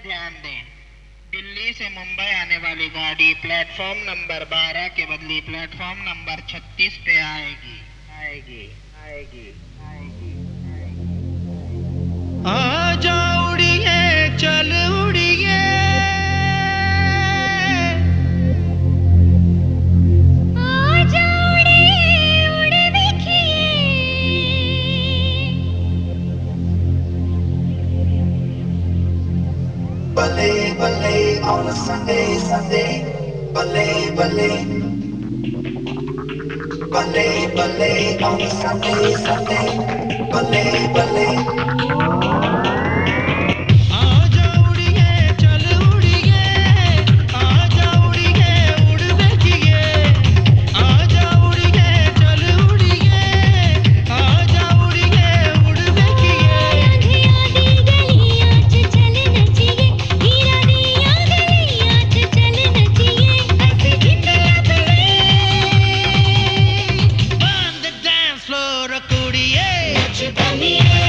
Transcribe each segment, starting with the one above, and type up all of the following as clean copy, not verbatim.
ध्यान दें। दिल्ली से मुंबई आने वाली गाड़ी प्लेटफॉर्म नंबर 12 के बदले प्लेटफॉर्म नंबर 36 पे आएगी आएगी आएगी आएगी आएगी। आजा उड़िए चल उड़िए, आजा उड़िए उड़ देखिए, Ballet, ballet on a Sunday, Sunday. Ballet, ballet. Ballet, ballet on a Sunday, Sunday. Ballet, ballet. आजा उड़िए चल उड़िए, आजा उड़िए उड़ देखिए, आजा उड़िए चल उड़िए, आजा उड़िए उड़ देखिए। अंधिया दी गलियां च चल नचिए, हीरा दिया गलियां च चल नचिए, ऐसी जिंदगी On the dance floor कुड़िए, नच बनिए।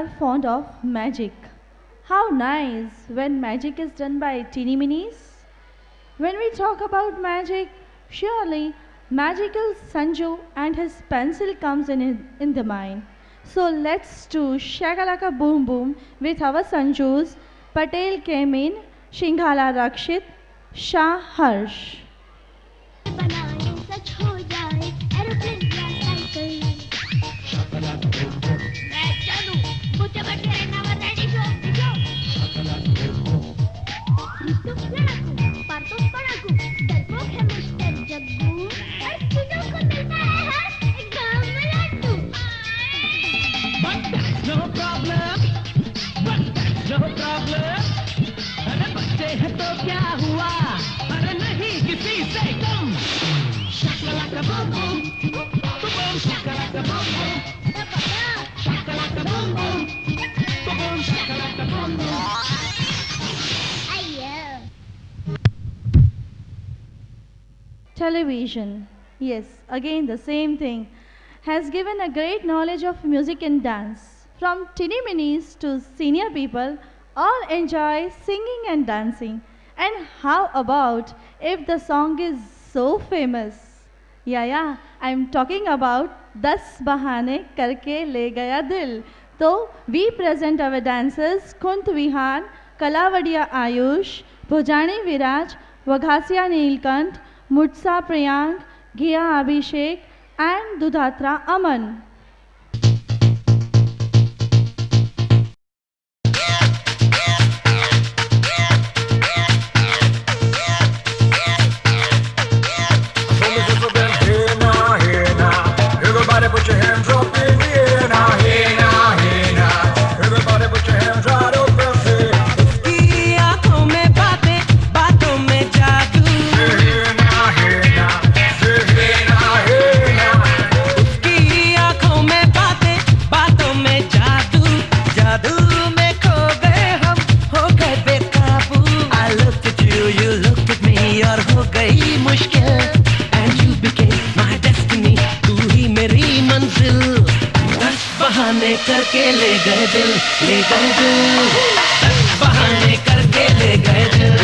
are fond of magic. How nice when magic is done by teeny minis. When we talk about magic, surely magical Sanju and his pencil comes in the mind. So let's do Shakalaka Boom Boom with our Sanjus. Patel came in, Shinghala Rakshit, Shah Harsh. बनाए सच हो जाए aeroplane या cycle मैं चलूं मुझे बैठे रहना ready show ऋतु लड़ाकू पार्टो पड़ाकू डरपोक है मिस्टर जग्गू और तीनों को मिलता है हर गांव में Laddu But that's no problem. But that's no problem. अरे बच्चे हैं तो क्या हुआ? अरे नहीं किसी से कम. Shakalaka boom boom, boom boom shakalaka boom boom, shakalaka boom boom, boom boom shakalaka boom boom. Television, yes, again the same thing, has given a great knowledge of music and dance. From teeny minis to senior people, all enjoy singing and dancing. And how about if the song is so famous? Yeah, I'm talking about Das Bahane Karke Le Gaya Dil. So, we present our dancers Kunt Vihan, Kalavadia Ayush, Bhojani Viraj, Vaghasia Neelkant, Mutsa Priyank, Ghia Abhishek, and Dudhatra Aman. Everybody put your hands up in the air now, hey now, hey now. Everybody put your hands right up and say, उसकी आँखों में बातें, बातों में जादू. hey now, hey now, hey now, hey now. उसकी आँखों में बातें, बातों में जादू. जादू में खो गए हम, हो गए बेकाबू. I looked at you, you looked at me, और हो गई मुश्किल. And you became my destiny. तू ही मेरी मंजिल. दस बहाने करके ले गए दिल, ले गए दिल. दस बहाने करके ले गए दिल.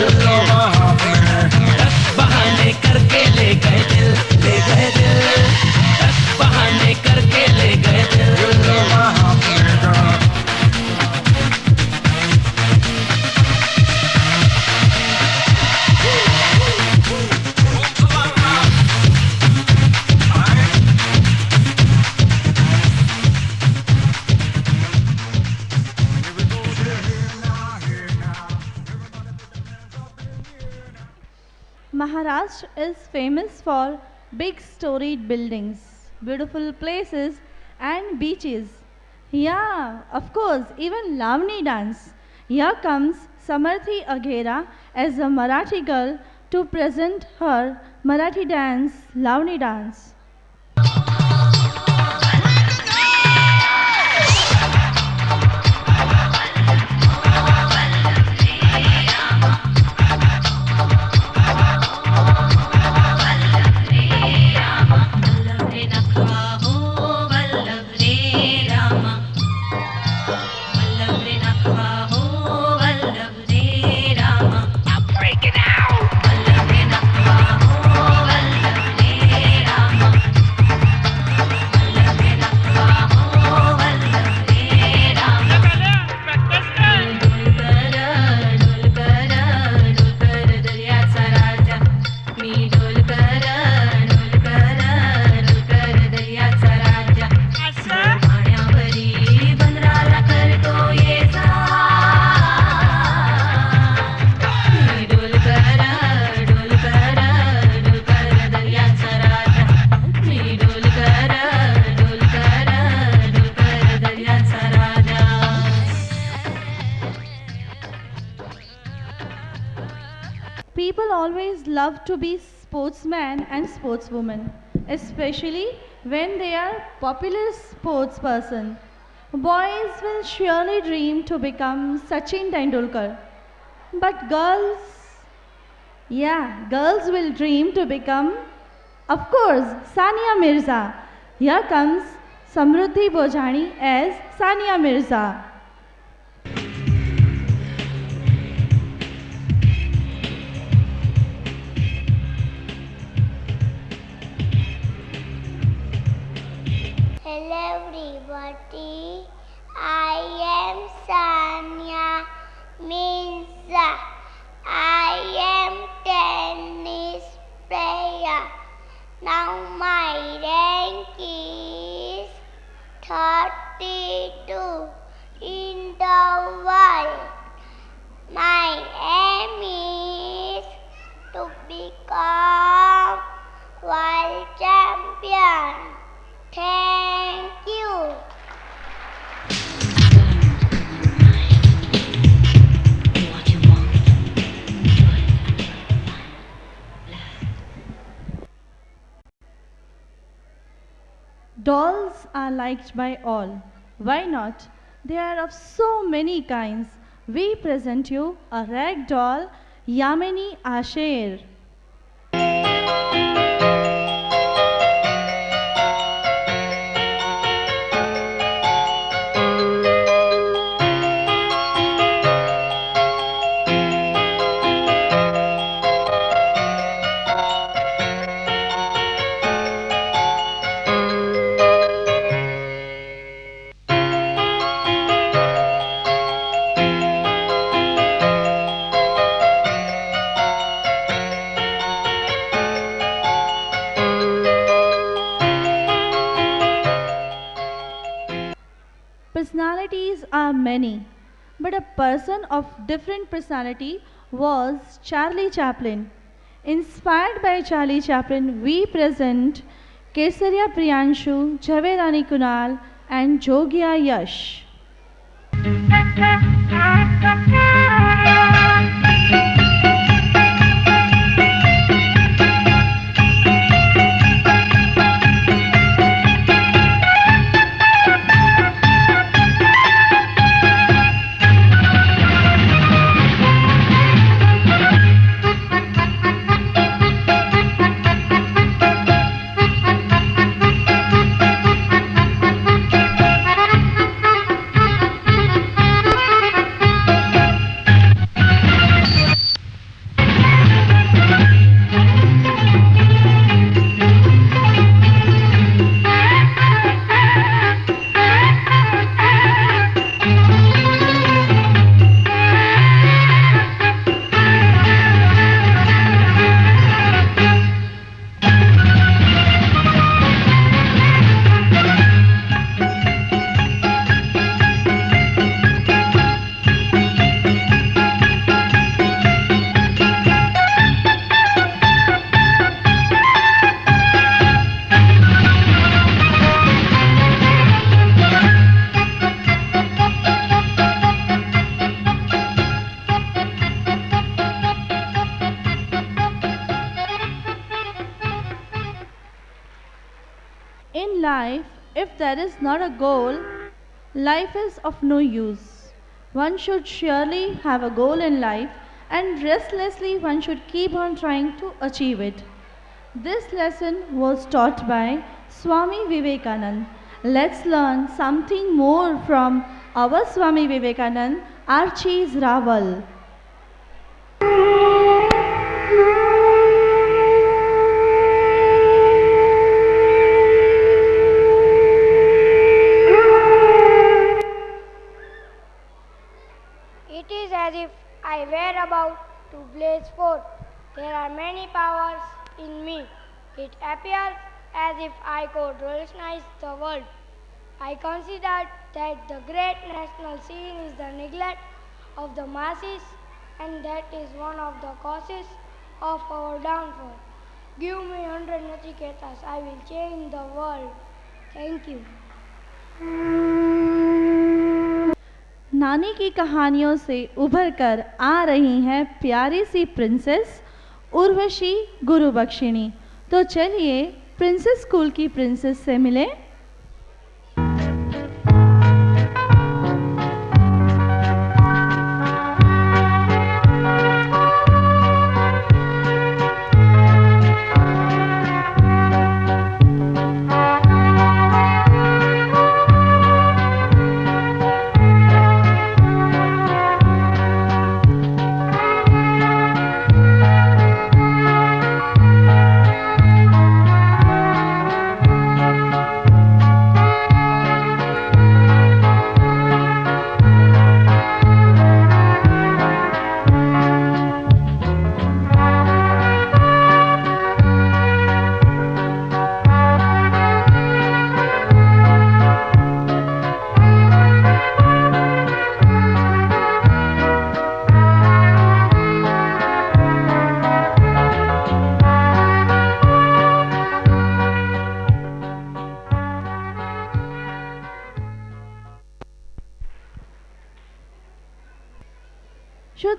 दस बहाने करके ले गए दिल, ले गए दिल. दस बहाने करके ले गए दिल. Maharashtra is famous for big storied buildings, beautiful places, and beaches. Yeah, of course, even Lavani dance. Here comes Samarthi Aghera as a Marathi girl to present her Marathi dance, Lavani dance. People always love to be sportsmen and sportswomen, especially when they are popular sports person. Boys will surely dream to become Sachin Tendulkar. But girls will dream to become, of course, Sania Mirza. Here comes Samruddhi Bojani as Sania Mirza. Hello everybody, I am Sanya Mirza. I am tennis player. Now my rank is 32 in the world. My aim is to become world champion. Thank you. Dolls are liked by all. Why not? They are of so many kinds. We present you a rag doll, Yamini Asher. Personalities are many, but a person of different personality was Charlie Chaplin. Inspired by Charlie Chaplin, we present Kesaria Priyanshu, Javedani Kunal, and Jogia Yash. In life, if there is not a goal, life is of no use. One should surely have a goal in life, and restlessly one should keep on trying to achieve it. This lesson was taught by Swami Vivekanand. Let's learn something more from our Swami Vivekanand, Archie's Raval. It is as if I were about to blaze forth. There are many powers in me. It appears as if I could revolutionize the world. I consider that the great national scene is the neglect of the masses, and that is one of the causes of our downfall. Give me 100 Nachiketas, I will change the world. Thank you. नानी की कहानियों से उभर कर आ रही हैं प्यारी सी princess Urvashi गुरुबख्शिणी। तो चलिए प्रिंसेस स्कूल की प्रिंसेस से मिलें।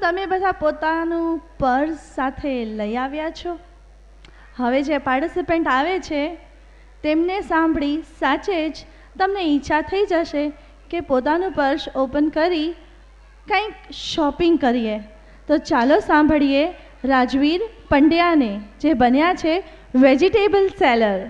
તમે બધા પોતાનું પર્સ સાથે લઈ આવ્યા છો? હવે જે પાર્ટિસિપન્ટ આવે છે તેમને સાંભળી સાચે જ તમને ઈચ્છા થઈ જશે કે પોતાનું પર્સ ઓપન કરી કંઈક શોપિંગ કરીએ. તો ચાલો સાંભળીએ રાજવીર પંડ્યાને, જે બન્યા છે vegetable seller.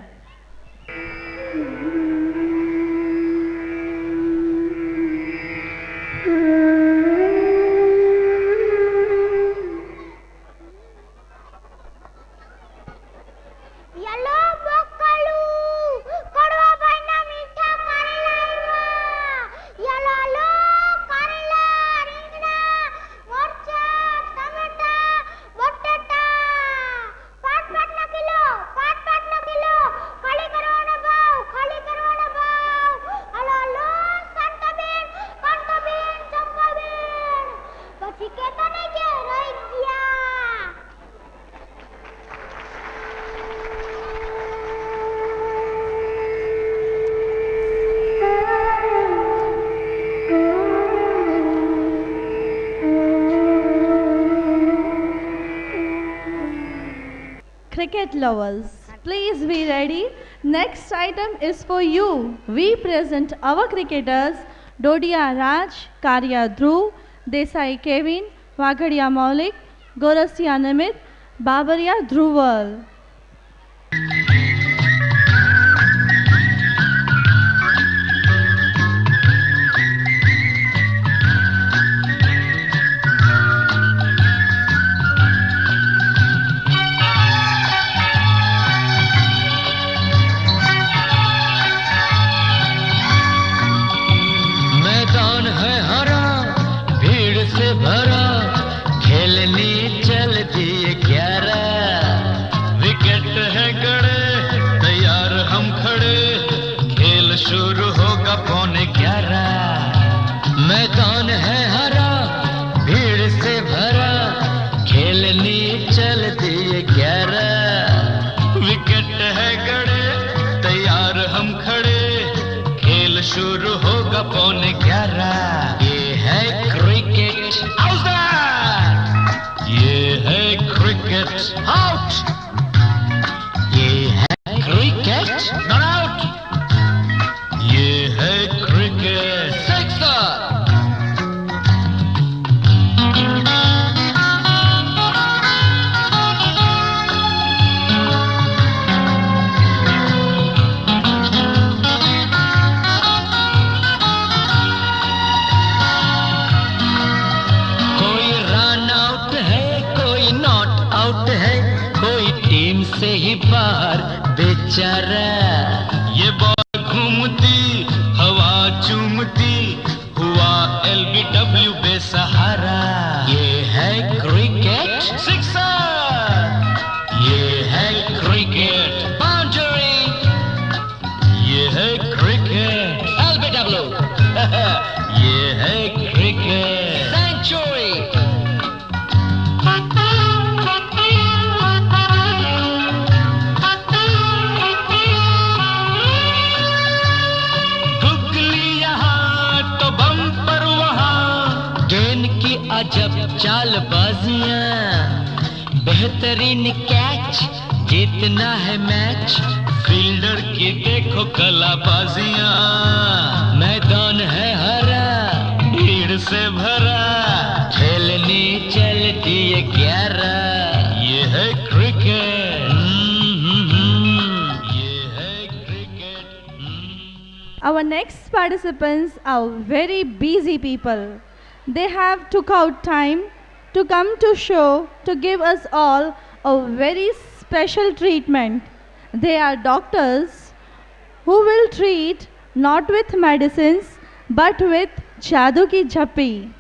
Cricket lovers, please be ready. Next item is for you. We present our cricketers Dodia Raj, Karya Dhruv, Desai Kevin, Wagadia Maulik, Gorasia Namit, Babaria Dhruval. मैदान है हरा, भीड़ से भरा, खेलनी चलती है 11, विकेट है गड़े, तैयार हम खड़े, खेल शुरू होगा 11:15। ये है क्रिकेट, ये है क्रिकेट, आउट, ये है क्रिकेट, नॉट आउट, ये है क्रिकेट, सिक्सर। से ही बाहर बेचारा, ये बॉल घूमती हवा चूमती, हुआ LBW बेसहारा। ये है क्रिकेट, सिक्सर, ये है क्रिकेट, बाउंड्री, ये है क्रिकेट, LBW, ये है क्रिकेट, सेंचुरी। जब चालबाजियां, बेहतरीन कैच, जीतना है मैच, फील्डर की देखो कलाबाजियां, मैदान है हरा, भीड़ से भरा, खेलनी चलती है 11, ये है क्रिकेट, ये है cricket. Our next participants are very busy people. They have took out time to come to show to give us all a very special treatment. They are doctors who will treat not with medicines but with jadoo ki jhappi.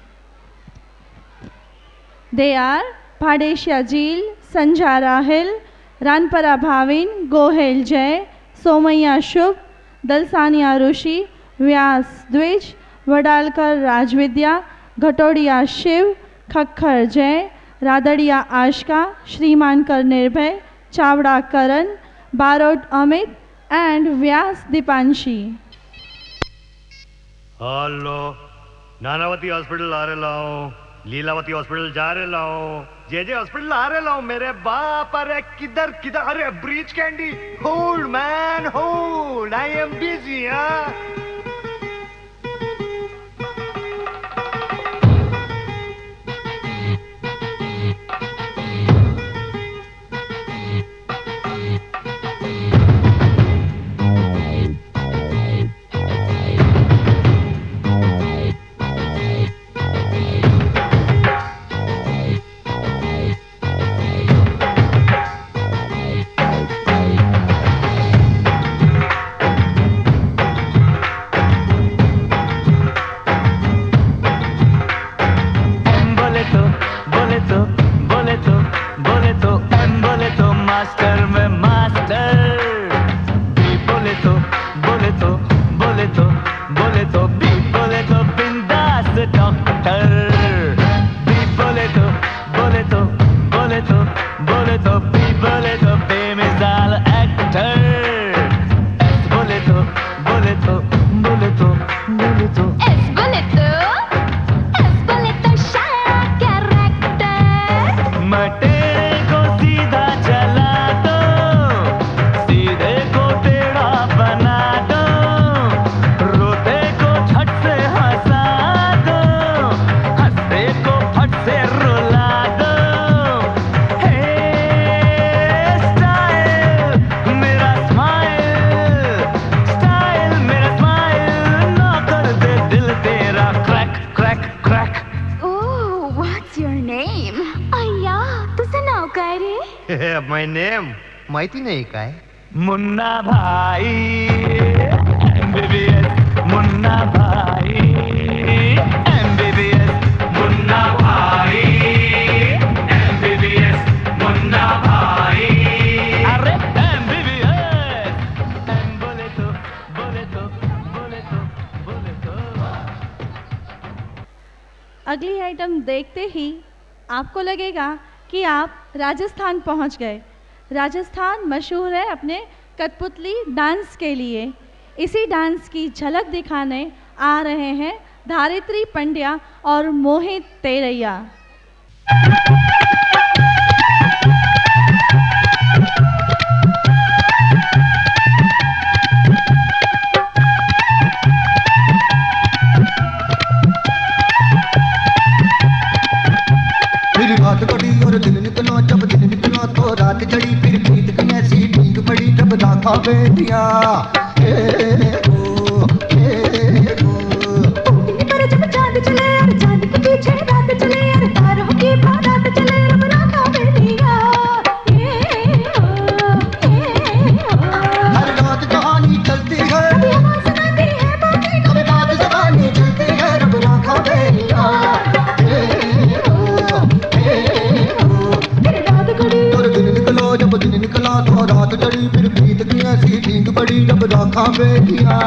They are Bhadeshya Jil, Sanjara Hill, Ranpara Bhavin, Gohel Jay, Somaya Shubh, Dalsania Rushi, Vyas Dwij, Vadalkar Rajvidya, Ghatodiya Shiv, Khakhar Jay, Radadiya Aashka, Shrimankar Nirbhay, Chavda Karan, Barot Amit and Vyas Deepanshi. Hello, Nanavati hospital आ रहे लाओ। Lilavati hospital जा रहे लाओ, जे hospital आ रहे लाओ मेरे बाप। अरे किधर किधर, अरे breach candy, hold man hold, I am busy. My name माहिती नाही काय? मुन्ना भाई MBBS मुन्ना भाई MBBS मुन्ना भाई MBBS मुन्ना भाई। अरे MBBS बोले तो बोले तो बोले तो बोले तो। अगली आइटम देखते ही आपको लगेगा कि आप राजस्थान पहुंच गए। राजस्थान मशहूर है अपने कठपुतली डांस के लिए। इसी डांस की झलक दिखाने आ रहे हैं धारित्री पंड्या और मोहित तेरैया। रात बड़ी और दिन निकला, जब दिन निकला तो रात जड़ी, फिर प्रीत की ऐसी ढींग पड़ी जब राखा बेटिया। पर जब चांद चले और चांद के पीछे रात चले और तारों की बारात चले रब राखा बेटिया। हर रात कहानी चलती है, कभी आवाज सुनाती है बातें, कभी बात ज़बानी चलती है रब राखा बेटिया। जब दिन निकला तो रात चढ़ी, फिर प्रीत की ऐसी ढींग पड़ी जब राखा बेटिया।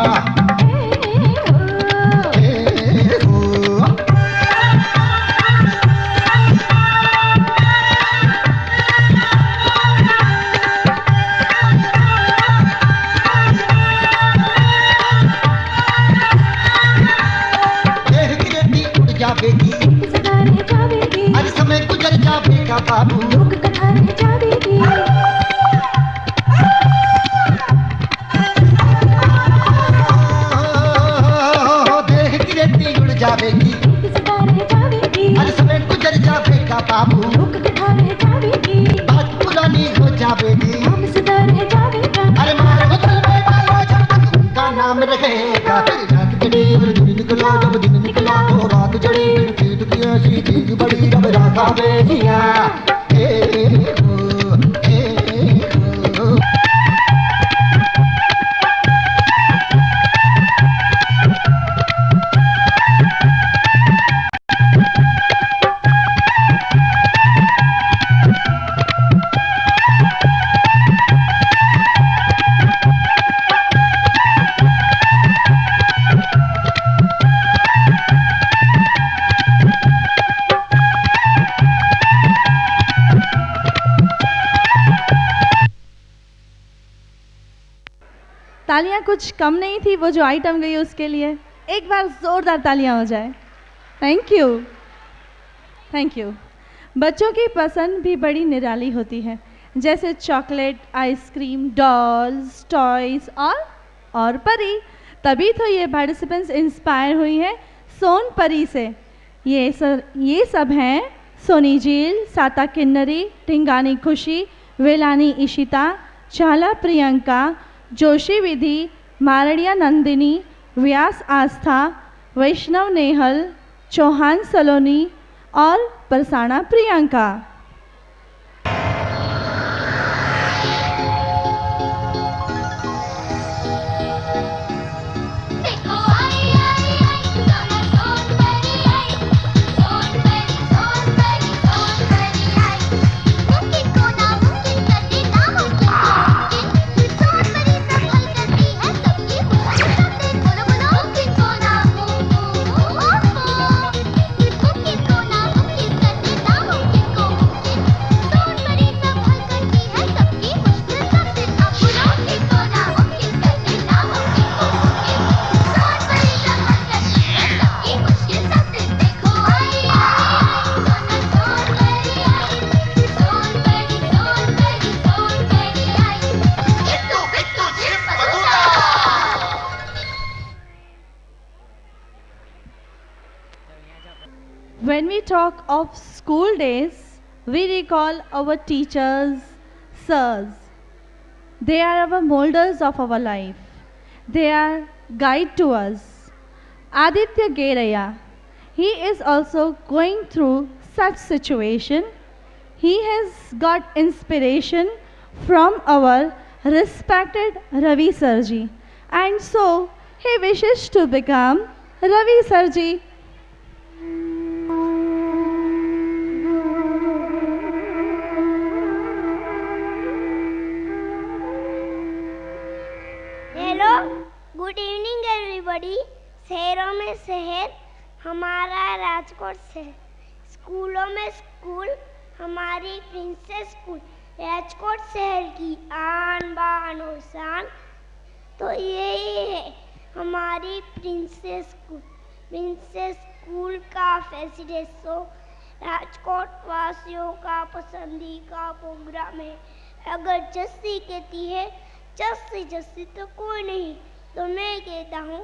देह की रेती उड़ जावेगी, हर समय गुजर जावेगा बाबू, लोग कथा रह जावेगी। देह की रेती उड़ जावेगी, हर समय गुजर जावेगा बाबू, लोग कथा रह जावेगी। बात पुरानी हो जावेगी, हम सदा रह जावेगा। अरे मार बदल में डालो जब तक उनका नाम रहेगा। रात चढ़ी और दिन निकला, जब दिन निकला तो रात चढ़ी, फिर प्रीत की ऐसी ढींग पड़ी जब राखा बेटिया। तालियां कुछ कम नहीं थी वो जो आइटम गई उसके लिए। एक बार जोरदार तालियां हो जाए। Thank you. Thank you. बच्चों की पसंद भी बड़ी निराली होती है, जैसे चॉकलेट, आइसक्रीम, डॉल्स, टॉयज और परी। तभी तो ये पार्टिसिपेंट्स इंस्पायर हुई हैं सोन परी से। ये सब हैं सोनी झील, साता किन्नरी, ढिंगानी खुशी, वेलानी इशिता, चाला प्रियंका, जोशी विधि, मारड़िया नंदिनी, व्यास आस्था, वैष्णव नेहल, चौहान सलोनी और परसाना Priyanka. When we talk of school days, we recall our teachers, sirs. They are our molders of our life. They are guide to us. Aditya Geraya, he is also going through such situation. He has got inspiration from our respected Ravi Sarji, and so he wishes to become Ravi Sarji. Good evening everybody. शहरों में शहर हमारा राजकोट शहर, स्कूलों में school हमारी princess school, Rajkot शहर की आन बान और शान तो यही है हमारी प्रिंसेस स्कूल। प्रिंसेस स्कूल का फेस्टिवल शो राजकोट वासियों का पसंदीदा प्रोग्राम है। अगर जस्सी कहती है जस्सी जस्सी तो कोई नहीं, तो मैं कहता हूँ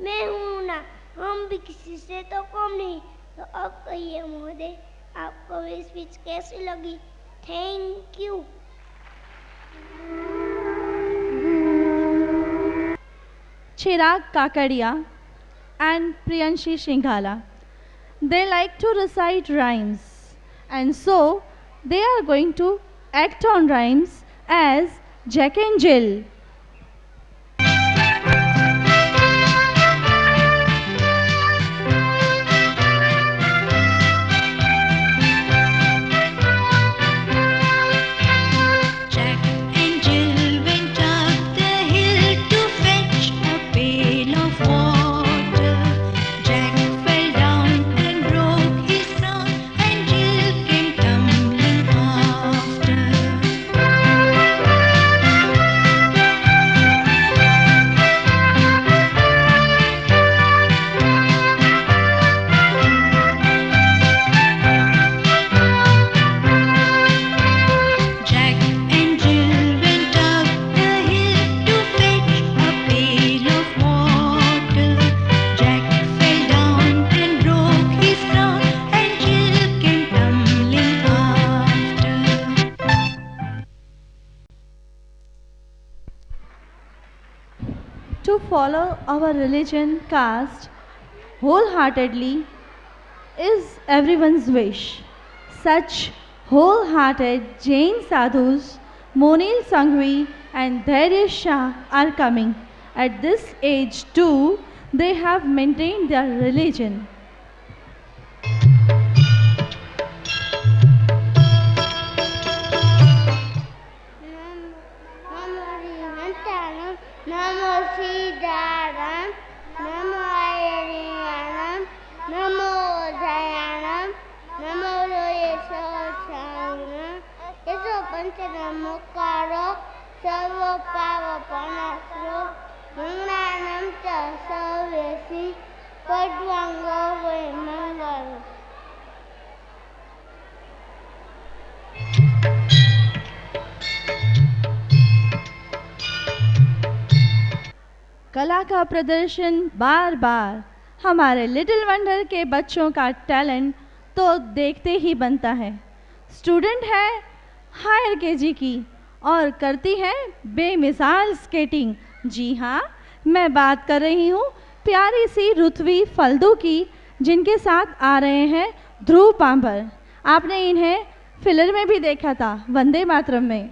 मैं हूँ ना, हम भी किसी से तो कम नहीं। तो अब कहिए महोदय, आपको ये स्पीच कैसी लगी? Thank you. Chirag Kakadia and Priyanshi Shinghala, they like to recite rhymes, and so they are going to act on rhymes as Jack and Jill. To follow our religion, caste wholeheartedly is everyone's wish. Such wholehearted Jain sadhus, Monil Sanghvi and Dhairya Shah are coming. At this age too, they have maintained their religion. Namo Siddharam, Namo Ayarivanam, Namo Dayanam, Namo Yeshosanam, Yeso Panchanamo Karo, Sarvo Pava Panasro, Manganam Cha Savesi, Padvango Vemangalo. कला का प्रदर्शन बार बार हमारे little wonder के बच्चों का talent तो देखते ही बनता है। स्टूडेंट है हायर केजी की और करती है बेमिसाल स्केटिंग। जी हाँ, मैं बात कर रही हूँ प्यारी सी रुथवी फल्दू की, जिनके साथ आ रहे हैं ध्रुव पांबर। आपने इन्हें फिल्म में भी देखा था, वंदे मातरम में।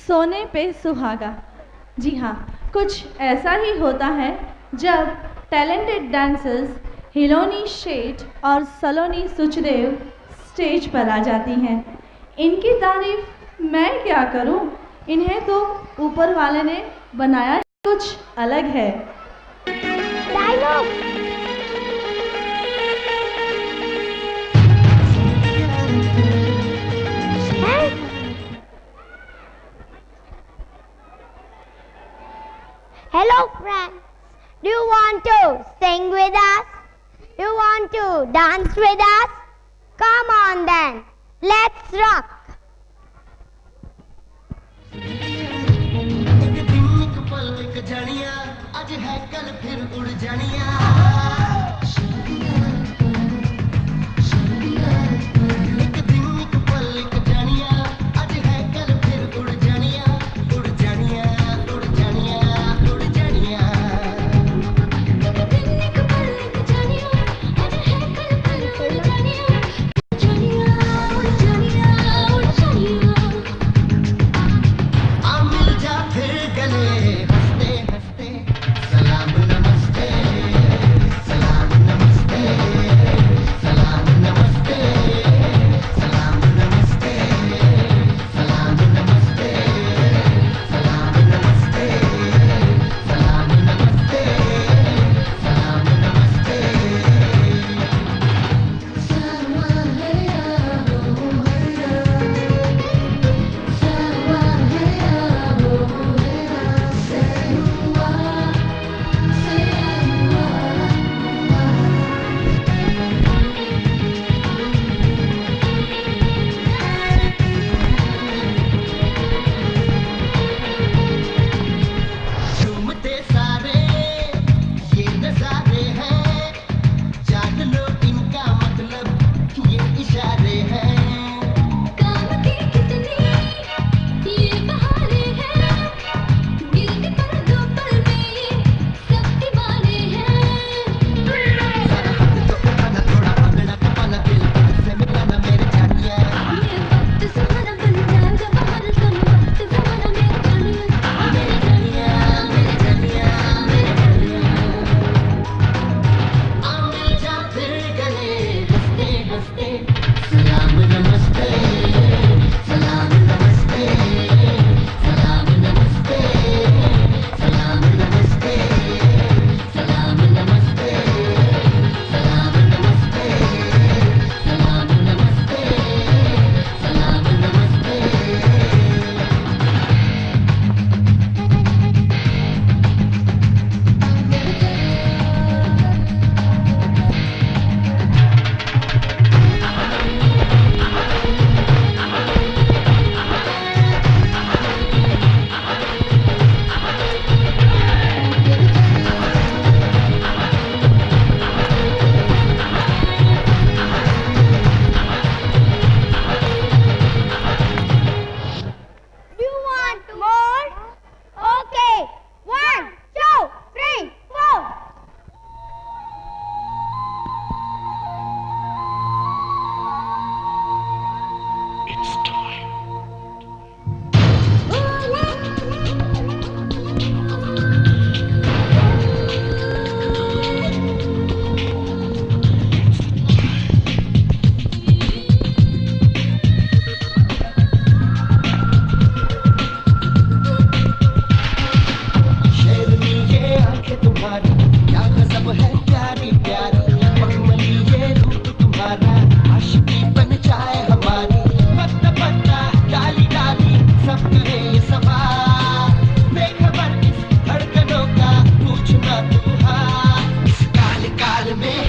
सोने पे सुहागा। जी हाँ, कुछ ऐसा ही होता है जब टैलेंटेड डांसर्स हिलोनी शेठ और सलोनी सुचदेव स्टेज पर आ जाती हैं। इनकी तारीफ मैं क्या करूं, इन्हें तो ऊपर वाले ने बनाया कुछ अलग है। Hello friends, do you want to sing with us? Do you want to dance with us? Come on then, let's rock!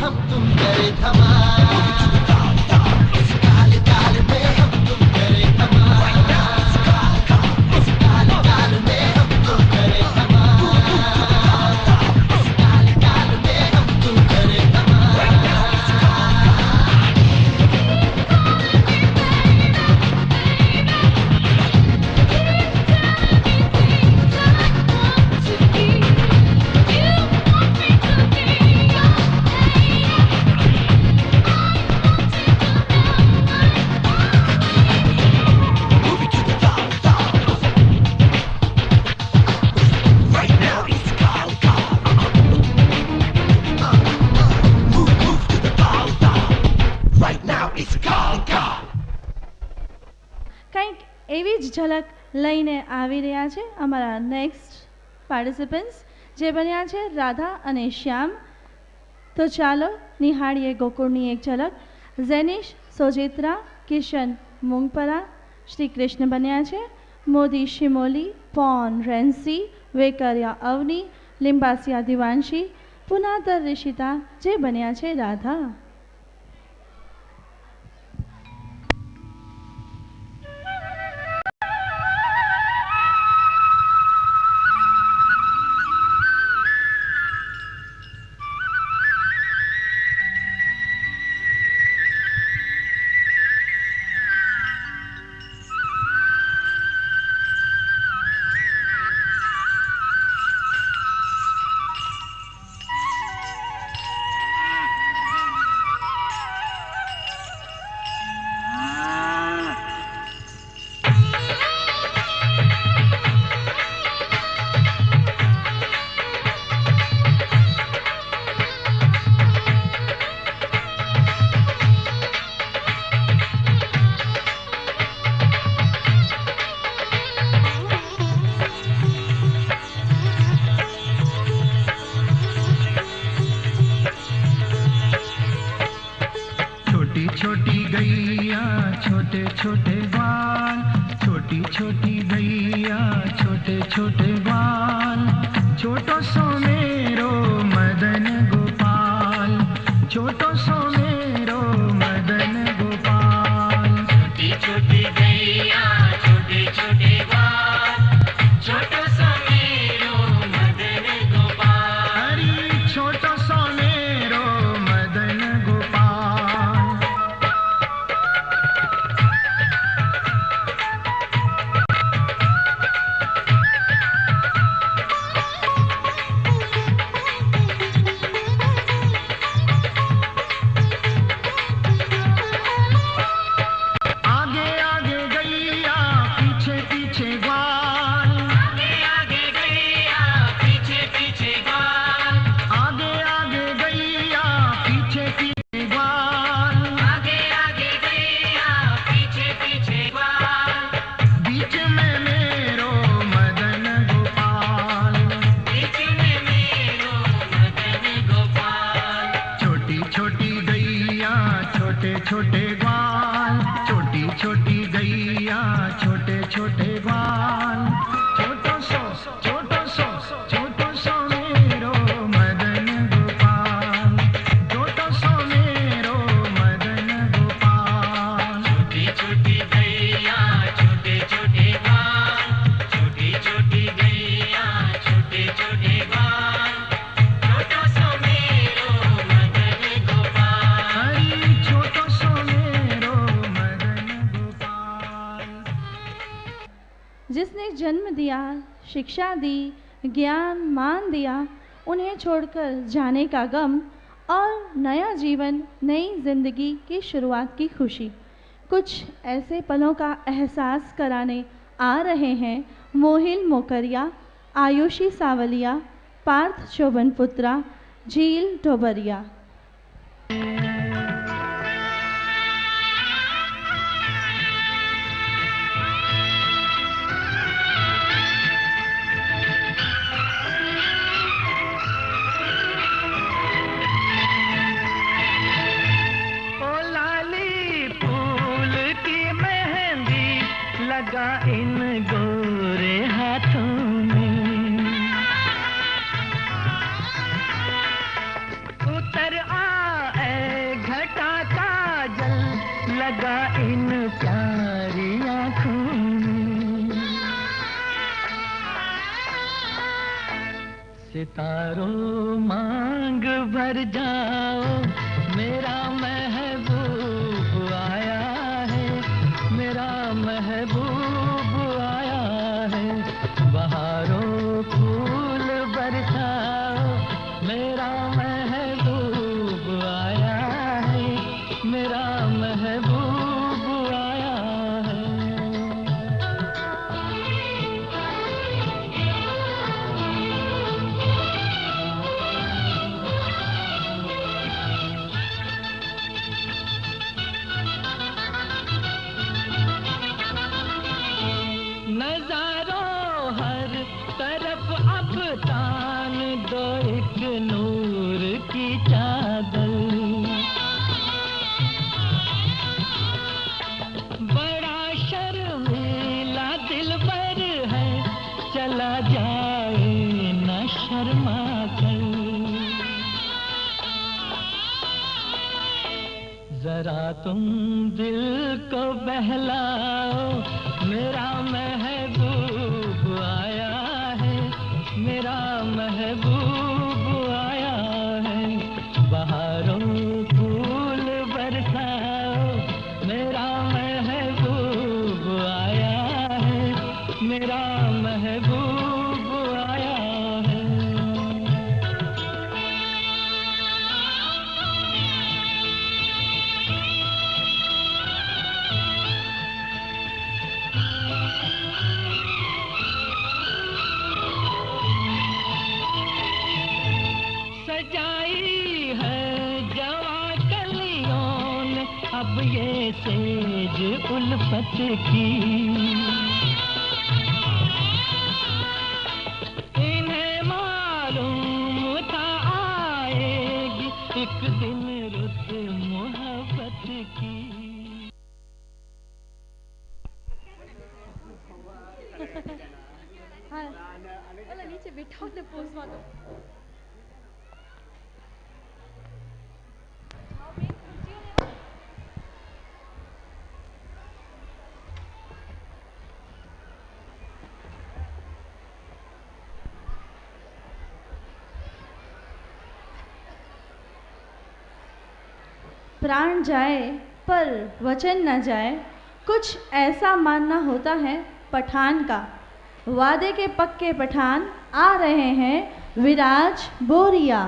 हम तुम करे धमाल, इस काल काल में हम तुम करे धमाल, इस काल काल में हम तुम करे धमाल, इस काल काल में हम तुम करे धमाल। કંઈક એવી જ ઝલક લઈને આવી રહ્યા છે અમારા નેક્સ્ટ પાર્ટિસિપન્ટ્સ જે બન્યા છે રાધા અને શ્યામ. તો ચાલો નિહાળીએ ગોકુળની એક ઝલક. ઝેનિશ સોજિત્રા, કિશન મૂંગપરા, શ્રી કૃષ્ણ બન્યા છે. મોદી શિમોલી, પૌન રેન્સી, વેકરિયા અવની, લિંબાસિયા દિવાંશી, પુનાતર રિશિતા જે બન્યા છે રાધા. छोटी गैया छोटे छोटे बाल, छोटी छोटी गैया छोटे छोटे बाल, छोटो सो मेरो मदन गोपाल, छोटो सो मेरो मदन गोपाल। छोटी छोटी गैया छोटे छोटे बाल, छोटो सो मेरो मदन गोपाल, अरे छोटो सो मेरो मदन गोपाल। छोटे ग्वाल, छोटी छोटी गैया छोटे छोटे ग्वाल, छोटो सो मेरो मदन गोपाल, छोटो सो मेरो मदन गोपाल। छोटी छोटी गैया छोटे छोटे ग्वाल, छोटी छोटी गैया छोटे छोटे ग्वाल, छोटो सो मेरो मदन गोपाल, छोटो सो मेरो मदन गोपाल। जिसने जन्म दिया, शिक्षा दी, ज्ञान मान दिया, उन्हें छोड़कर जाने का गम और नया जीवन, नई जिंदगी की शुरुआत की खुशी, कुछ ऐसे पलों का एहसास कराने आ रहे हैं मोहिल मोकरिया, आयुषी सावलिया, पार्थ शोभनपुत्रा, झील ढोबरिया। लगा इन गोरे हाथों में, उतर आ लगा इन प्यारी आँखों में। सितारों मांग भर जाओ, मेरा महबूब आया है, मेरा महबूब आया है। बहारों फूल बरसाओ, मेरा महबूब आया है, मेरा महबूब आया है। नजारों हर तरफ अब तान दो एक नूर की चादर। बड़ा शर्मीला दिलबर है, चला जाए न शर्मा कर। जरा तुम दिल को बहलाओ, मेरा महबूब आया है, मेरा महबूब आया है। बहारों फूल बरसाओ, मेरा महबूब आया है, मेरा महबूब आया है। सजाई है जवां कलियों ने अब ये सेज उल्फत की। इन्हें मालूम था आएगी एक दिन रुत मोहब्बत की। ओला नीचे बिठाओ ने पोज मारो। प्राण जाए पर वचन न जाए, कुछ ऐसा मानना होता है पठान का। वादे के पक्के पठान आ रहे हैं विराज बोरिया।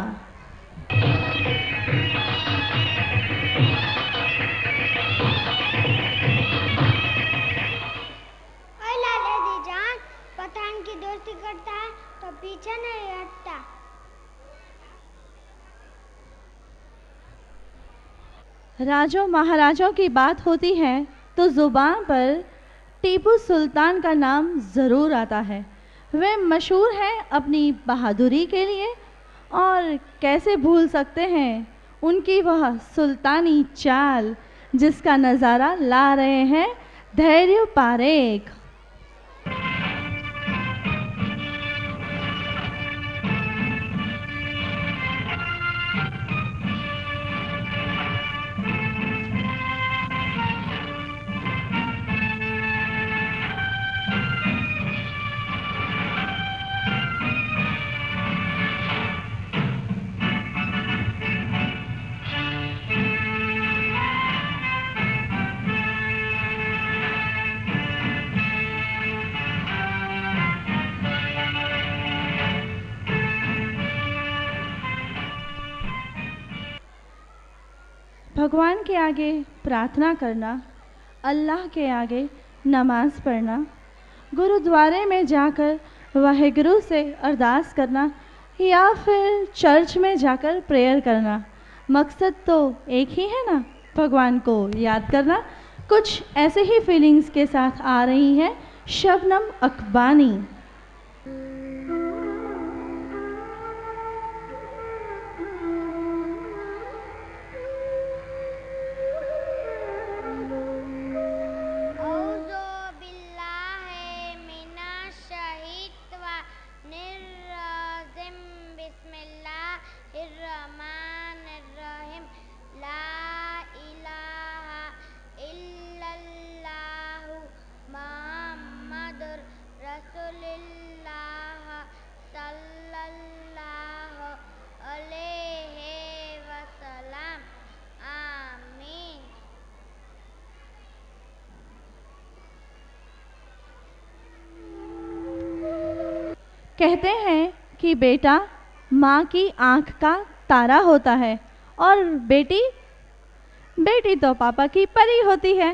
ओला दादी जान, पठान की दोस्ती करता है तो पीछे नहीं हटता। राजों महाराजों की बात होती है तो जुबान पर टीपू सुल्तान का नाम ज़रूर आता है। वे मशहूर हैं अपनी बहादुरी के लिए, और कैसे भूल सकते हैं उनकी वह सुल्तानी चाल जिसका नज़ारा ला रहे हैं धैर्य पारेख। भगवान के आगे प्रार्थना करना, अल्लाह के आगे नमाज पढ़ना, गुरुद्वारे में जाकर वाहेगुरु से अरदास करना या फिर चर्च में जाकर प्रेयर करना, मकसद तो एक ही है ना, भगवान को याद करना। कुछ ऐसे ही फीलिंग्स के साथ आ रही है शबनम अकबानी। बिस्मिल्लाहिर्रहमानिर्रहीम। ला इलाहा कहते हैं कि बेटा माँ की आँख का तारा होता है और बेटी तो पापा की परी होती है।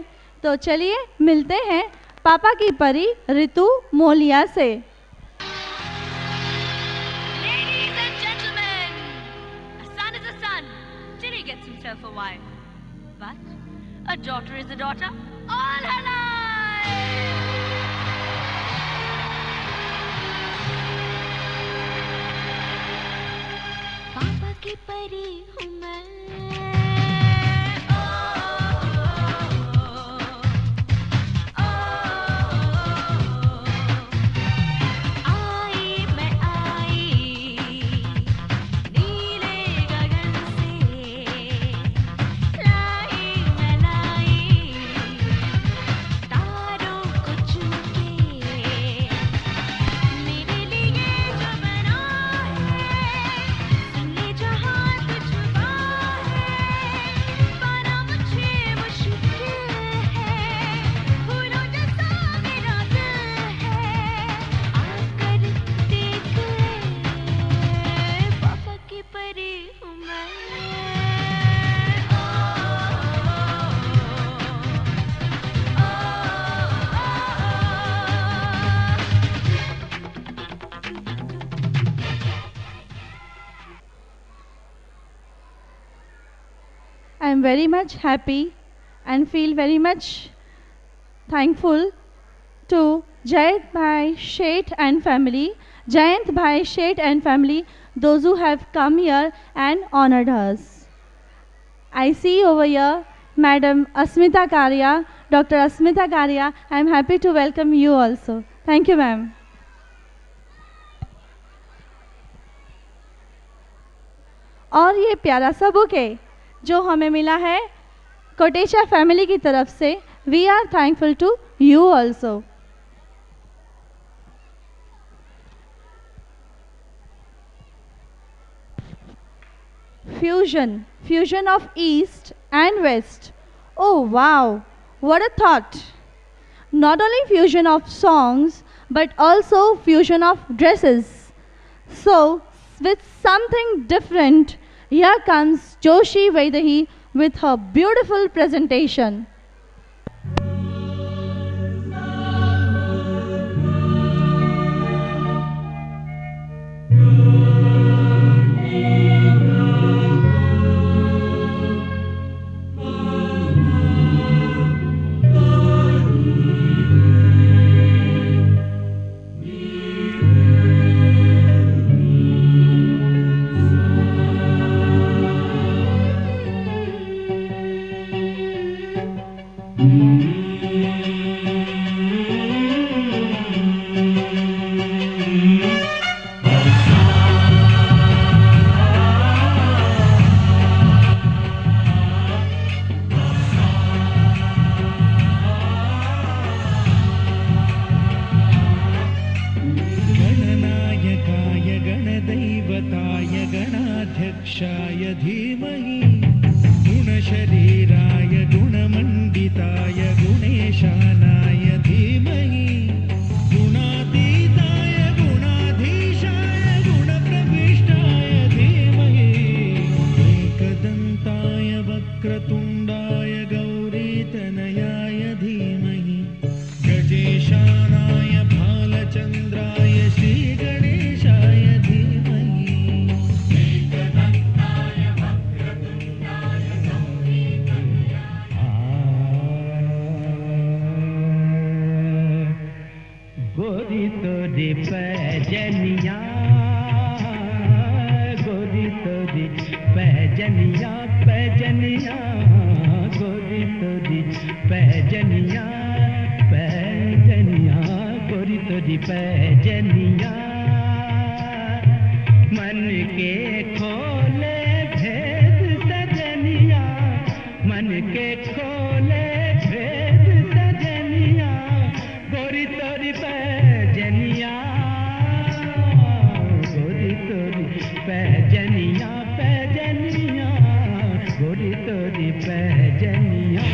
तो चलिए मिलते हैं पापा की परी ऋतु मोलिया से। Ladies and gentlemen, a son is a son till he gets himself a wife. But a daughter is a daughter all her life. पापा की परी हूँ मैं। I am very much happy and feel very much thankful to Jayant Bhai Sheth and family, those who have come here and honored us. I see over here Madam Asmita Karia, Dr. Asmita Karia. I am happy to welcome you also. Thank you, ma'am. और ये प्यारा सा bouquet जो हमें मिला है Kotecha family की तरफ से, we are thankful to you also. Fusion of East and West. Oh wow, what a thought. Not only fusion of songs, but also fusion of dresses. So, with something different, here comes Joshi Vaidehi with her beautiful presentation. गणाध्यक्षाय धीमहि गुणशरीराय गुणमण्डिताय गुणेशानाय धीमहि गुणातीताय गुणाधीशाय गुणप्रविष्टाय धीमहि एकदन्ताय वक्रतुण्डाय गौरीतनयाय धीमहि गजेशानाय भालचन्द्राय श्रीगणेशाय पैजनिया गोरी तोरी पैजनिया पैजनिया गोरी तोरी पैजनिया पैजनिया गोरी तोरी पैजनिया मन के खोले भेद सजनिया मन के खोले भेद सजनिया गोरी तोरी पैजनिया पैजनिया पैजनिया गोरी तोरी पैजनिया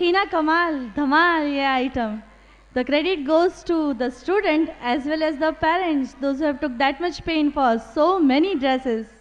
Sakina Kamal, Dhamal ye item. The credit goes to the student as well as the parents, those who have took that much pain for so many dresses.